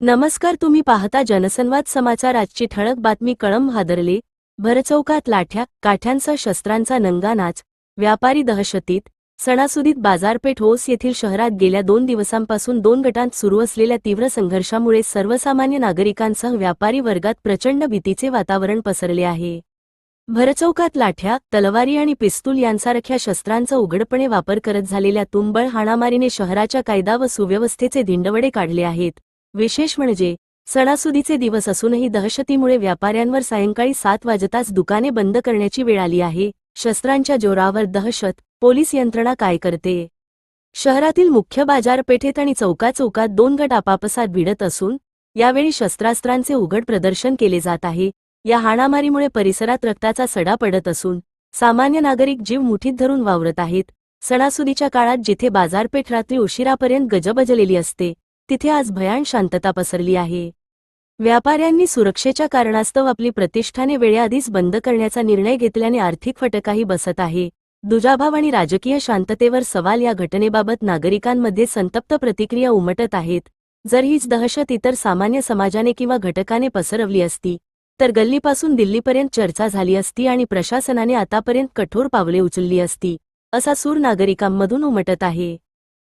नमस्कार, तुम्ही पाहता जनसंवाद समाचार। आजची ठळक बातमी। कळंब हादरले, भरचौकात लाठ्या काठ्यांसह शस्त्रांचा नंगा नाच, व्यापारी दहशतीत। सणासुदीत बाजारपेठ ओस येथील शहरात गेल्या 2 दिवसांपासून 2 गटांत सुरू असलेल्या तीव्र संघर्षामुळे सर्वसामान्य नागरिकांसह व्यापारी वर्गात प्रचंड भीतीचे वातावरण पसरले आहे। भरचौकात लाठ्या, तलवारी आणि पिस्तूल यांसारख्या शस्त्रांचा उघडपणे वापर करत झालेल्या तुंबळ हाणामारीने शहराच्या कायदा व सुव्यवस्थेचे धिंडवडे काढले आहेत। विशेष म्हणजे सणासुदीचे दिवस असूनही दहशतीमुळे व्यापाऱ्यांवर सायंकाळी 7 वाजताच दुकाने बंद करण्याची वेळ आली आहे। शस्त्रांच्या जोरावर दहशत, पोलीस यंत्रणा काय करते? शहरातील मुख्य बाजारपेठेत आणि चौकाचौकात 2 गट आपापसात भिडत असून यावेळी शस्त्रास्त्रांचे उघड प्रदर्शन केले जात आहे। या हाणामारीमुळे परिसरात रक्ताचा सडा पडत असून सामान्य नागरिक जीव मुठीत धरून वावरत आहेत। सणासुदीच्या काळात जिथे बाजारपेठ रात्री उशिरापर्यंत गजबजलेली असते, तिथे आज भयान शांतता पसरली आहे। व्यापाऱ्यांनी सुरक्षेच्या कारणास्तव आपली प्रतिष्ठाने वेळेआधीच बंद करण्याचा निर्णय घेतल्याने आर्थिक फटकाही बसत आहे। दुजाभाव आणि राजकीय शांततेवर सवाल। या घटनेबाबत नागरिकांमध्ये संतप्त प्रतिक्रिया उमटत आहेत। जर हीच दहशत इतर सामान्य समाजाने किंवा घटकाने पसरवली असती तर गल्लीपासून दिल्लीपर्यंत चर्चा झाली असती आणि प्रशासनाने आतापर्यंत कठोर पावले उचलली असती, असा सूर नागरिकांमधून उमटत आहे।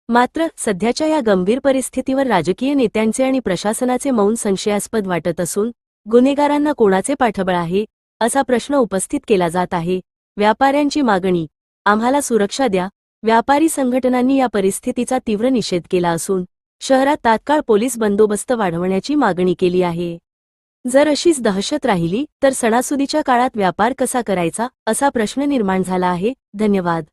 मात्र सध्याच्या या गंभीर परिस्थितीवर राजकीय नेत्यांचे आणि प्रशासनाचे मौन संशयास्पद वाटत असून गुन्हेगारांना कोणाचे पाठबळ आहे, असा प्रश्न उपस्थित केला जात आहे। व्यापाऱ्यांची मागणी, आम्हाला सुरक्षा द्या। व्यापारी संघटनांनी या परिस्थितीचा तीव्र निषेध केला असून शहरात तात्काळ पोलीस बंदोबस्त वाढवण्याची मागणी केली आहे। जर अशीच दहशत राहिली तर सणासुदीच्या काळात व्यापार कसा करायचा, असा प्रश्न निर्माण झाला आहे। धन्यवाद।